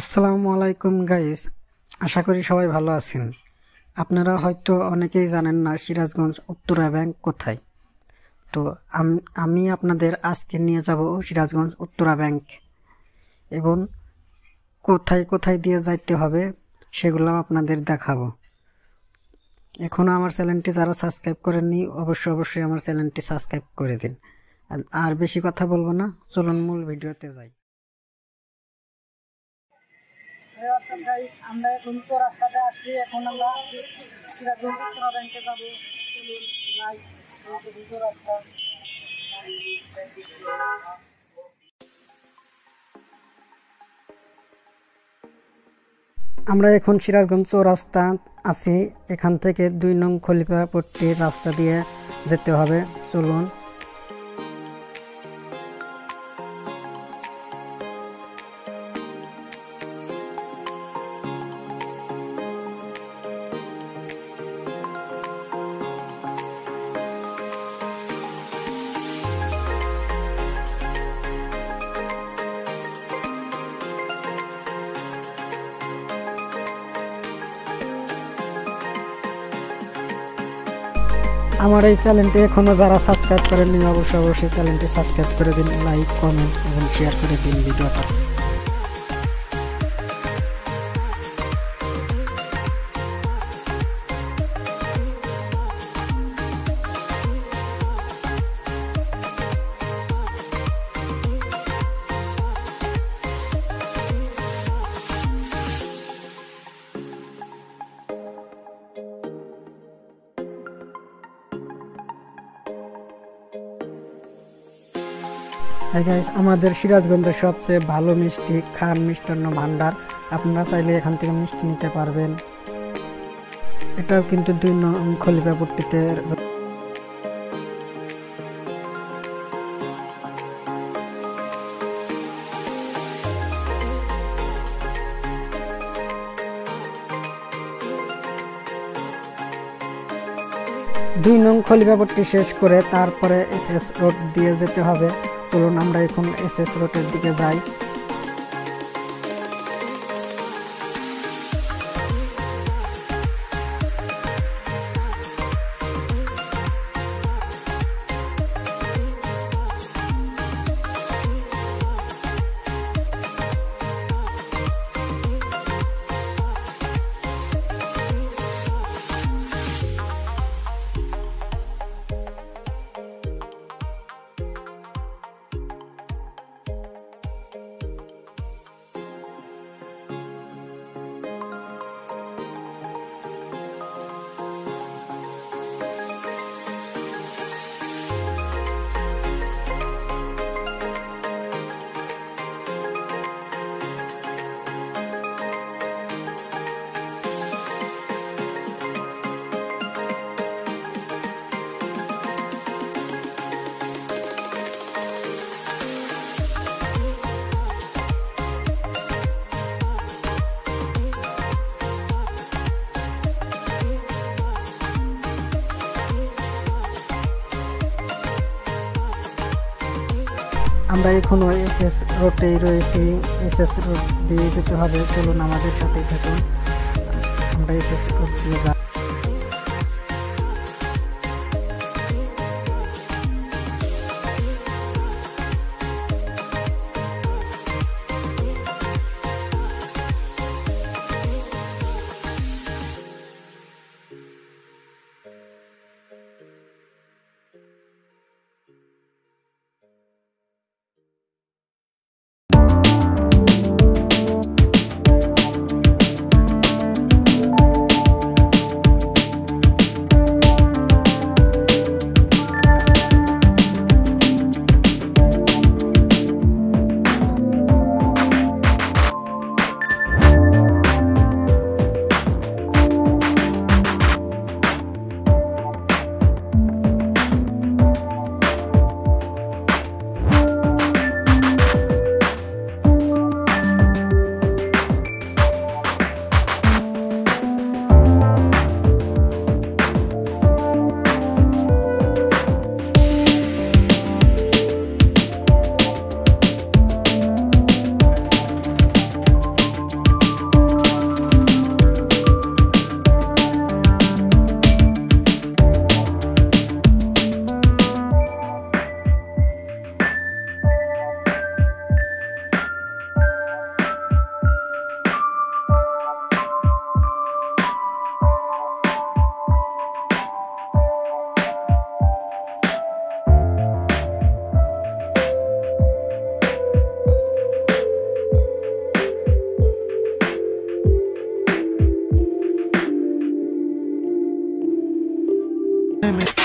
আসসালামু আলাইকুম গাইস, আশা করি সবাই ভালো আছেন। আপনারা হয়তো অনেকেই জানেন না সিরাজগঞ্জ উত্তরা ব্যাংক কোথায়। তো আমি আপনাদের আজকে নিয়ে যাব সিরাজগঞ্জ উত্তরা ব্যাংক এবং কোথায় কোথায় দিয়ে যাইতে হবে সেগুলো আপনাদের দেখাবো। এখনও আমার চ্যানেলটি যারা সাবস্ক্রাইব করেননি অবশ্যই আমার চ্যানেলটি সাবস্ক্রাইব করে দিন। আর বেশি কথা বলবো না, চলুন মূল ভিডিওতে যাই। আমরা এখন তো রাস্তাতে আসছি, এখন আমরা সিরাজগঞ্জ উত্তরা ব্যাংকে যাবো। রাস্তা আমরা এখন সিরাজগঞ্জ চৌরাস্তা আছি। এখান থেকে 2 নং খলিফাপট্টির রাস্তা দিয়ে যেতে হবে। চলুন। আমার এই চ্যানেলটি এখনো যারা সাবস্ক্রাইব করেননি অবশ্যই চ্যানেলটি সাবস্ক্রাইব করে দিন, লাইক কমেন্ট এবং শেয়ার করে দিন ভিডিওটা। আমাদের সিরাজগঞ্জের সবচেয়ে ভালো মিষ্টি খান মিষ্টান্ন ভান্ডার, আপনারা চাইলে এখান থেকে মিষ্টি নিতে পারবেন। এটাও কিন্তু 2 নং খলিফাপট্টিতে। 2 নং খলিফাপট্টি শেষ করে তারপরে SS রোড দিয়ে যেতে হবে। চলুন আমরা এখন SS রোডের দিকে যাই। আমরা এখনো SS রোডেই রয়েছি, SS রোড দিয়ে যেতে হবে। চলুন আমাদের সাথেই থাকুন, আমরা SS রোড দিয়ে যাই। में